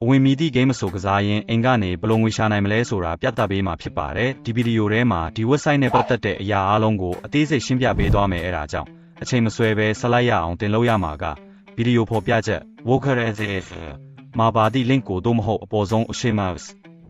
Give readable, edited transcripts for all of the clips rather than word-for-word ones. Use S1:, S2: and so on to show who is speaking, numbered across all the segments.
S1: အဝင်မီသည့်ဂိမ်းမဆိုကစားရင်အိမ်ကနေဘယ်လိုငွေရှာနိုင်မလဲဆိုတာပြသပေးမှာဖြစ်ပါတယ်ဒီဗီဒီယိုထဲမှာဒီ website နဲ့ပတ်သက်တဲ့အရာအလုံးကိုအသေးစိတ်ရှင်းပြပေးသွားမယ်အဲ့ဒါကြောင့်အချိန်မဆွဲဘဲဆက်လိုက်ရအောင်တင်လို့ရမှာကဗီဒီယိုဖော်ပြချက် Walker SAF မှာပါသည့် link ကိုသို့မဟုတ်အပေါ်ဆုံးအရှိမ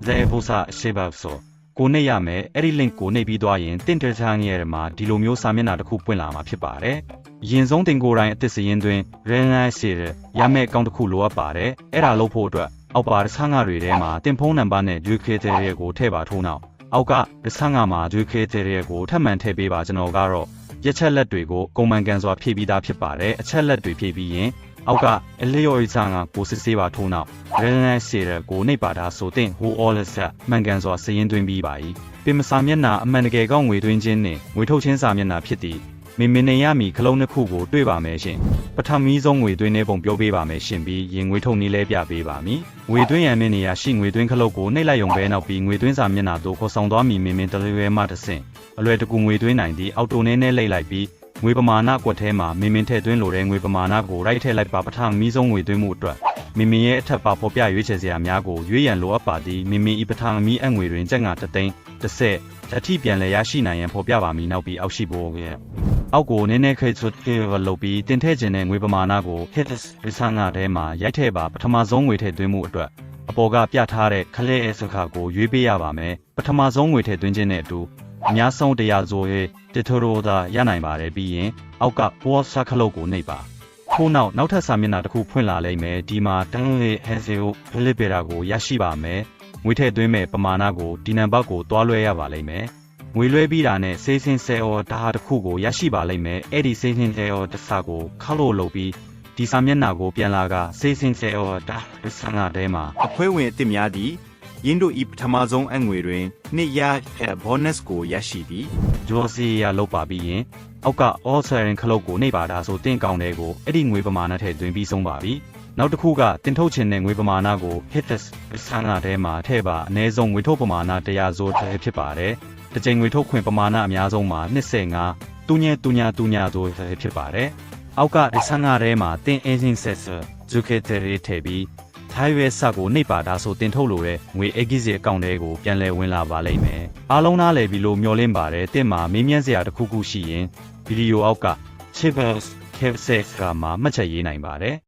S1: ZFOSA အရှိပါဆိုကိုနှိပ်ရမယ်အဲ့ဒီ link ကိုနှိပ်ပြီးသွားရင်တင့်တယ်ချာငယ်ရမှာဒီလိုမျိုးစာမျက်နှာတစ်ခုပွင့်လာမှာဖြစ်ပါတယ်အရင်ဆုံးတင်ကိုယ်တိုင်အသစ်စရင်တွင် Renaissance ရမယ့်အကောင့်တစ်ခုလိုအပ်ပါတယ်အဲ့ဒါလုပ်ဖို့အတွက်အောက်ပါဆန်းငါတွေထဲမှာတင်ဖုန်းနံပါတ်နဲ့ Criteria ကိုထည့်ပါထိုးနောက်အောက်ကဆန်းငါမှာ Criteria ကိုထပ်မံထည့်ပေးပါကျွန်တော်ကတော့ရက်ချက်လက်တွေကိုကုန်မှန်ကန်စွာဖြည့်ပြီးသားဖြစ်ပါတယ်အချက်လက်တွေဖြည့်ပြီးရင်အောက်ကအလျော်ဆန်းငါကိုစစ်ဆေးပါထိုးနောက် Renaissance ကိုနှိပ်ပါတာဆိုတဲ့ Who All Set မှန်ကန်စွာစရင်သွင်းပြီးပါ၏ပင်မစာမျက်နှာအမှန်တကယ်ကောင်းငွေသွင်းခြင်းနဲ့ငွေထုတ်ခြင်းစာမျက်နှာဖြစ်သည်မင်းနေရမီခလုံးတစ်ခုကိုတွေ့ပါမယ်ရှင်ပထမဆုံးငွေသွင်းတဲ့ပုံပြောပေးပါမယ်ရှင်ပြီးရင်ငွေထုတ်နည်းလဲပြပေးပါမည်ငွေသွင်းရမယ့်နေရာရှိငွေသွင်းခလုတ်ကိုနှိပ်လိုက်ရုံပဲနောက်ပြီးငွေသွင်းစာမျက်နှာသို့ခေါ်ဆောင်သွားမည်မင်းတလွယ်မှတစ်ဆင့်အလွယ်တကူငွေသွင်းနိုင်သည့်အော်တိုနဲ့လိမ့်လိုက်ပြီးငွေပမာဏကွက်ထဲမှာမင်းထည့်သွင်းလိုတဲ့ငွေပမာဏကိုရိုက်ထည့်လိုက်ပါပထမဆုံးငွေသွင်းမှုအတွက်မင်းရဲ့အထက်ပါဖော်ပြရွေးချယ်စရာများကိုရွေးရန်လိုအပ်ပါသည်မင်းဤပထမအငွေတွင်ကျပ်ငါ3သိန်း30အထိပြန်လည်ရရှိနိုင်ရန်ဖော်ပြပါမည်နောက်ပြီးအောက်ရှိဖို့ရဲ့အောက်ကိုနည်းနည်းခေတ်ဆွတ်လုပ်ပြီးတင်ထည့်ခြင်းနဲ့ငွေပမာဏကို hits ဆန်းငါထဲမှာရိုက်ထည့်ပါပထမဆုံးငွေထည့်သွင်းမှုအတွက်အပေါ်ကပြထားတဲ့ခလဲစခါကိုရွေးပေးရပါမယ်ပထမဆုံးငွေထည့်သွင်းခြင်းနဲ့အတူအများဆုံးတရားဆိုရဲ့တထရိုသာရနိုင်ပါတယ်ပြီးရင်အောက်ကပေါ်ဆာခလုတ်ကိုနှိပ်ပါထို့နောက်ထပ်စာမျက်နှာတစ်ခုဖွင့်လာလိမ့်မယ်ဒီမှာတန်းလေးဟန်ဆီယိုဖိလစ်ပေရာကိုရရှိပါမယ်ငွေထည့်သွင်းမဲ့ပမာဏကိုဒီနံပါတ်ကိုတွားလွှဲရပါလိမ့်မယ်ငွေလွှဲပြီးတာနဲ့စေးစင်းဆဲအော်ဒါဟာတစ်ခုကိုရရှိပါလိမ့်မယ်အဲ့ဒီစေးစင်းဆဲအော်တစ်စာကိုခါလို့လုပ်ပြီးဒီစာမျက်နှာကိုပြန်လာကစေးစင်းဆဲအော်ဒါဆန်းလာတဲ့မှာ
S2: အခွဲဝင်အစ်စ်များသည်ရင်းတို့ဤပထမဆုံးအငွေတွင်နှစ်ရbonus ကိုရရှိသည်
S1: ဂျော်စီယာလောက်ပါပြီးရင်အောက်က all siren ခလုတ်ကိုနှိပ်ပါတာဆိုတင့်ကောင်းတဲ့ကိုအဲ့ဒီငွေပမာဏထည့်သွင်းပြီးဆုံးပါပြီနောက်တစ်ခုကတင်ထုတ်ခြင်းနဲ့ငွေပမာဏကို hits ဆန်းလာထဲမှာထည့်ပါအနည်းဆုံးငွေထုတ်ပမာဏ100ဆိုတည်းဖြစ်ပါတယ်တစ်ချိန်ငွေထုတ်ခွင့်ပမာဏအများဆုံးမှာ25တူညဆိုဖြစ်ပါတယ်အောက်ကဆန်းလာထဲမှာတင် engine sensor Criteria ထည့်ပြီးထိုင်ရွယ်စကိုနှိပ်ပါတာဆိုတင်ထုတ်လို့တဲ့ငွေ exit အကောင့်တွေကိုပြန်လည်ဝင်လာပါလိမ့်မယ်အားလုံးနားလည်ပြီးလို့မျှော်လင့်ပါတယ်တင်မှာမေးမြန်းစရာတစ်ခုခုရှိရင်ဗီဒီယိုအောက်က Chivers Cafe ကမှာမှတ်ချက်ရေးနိုင်ပါတယ်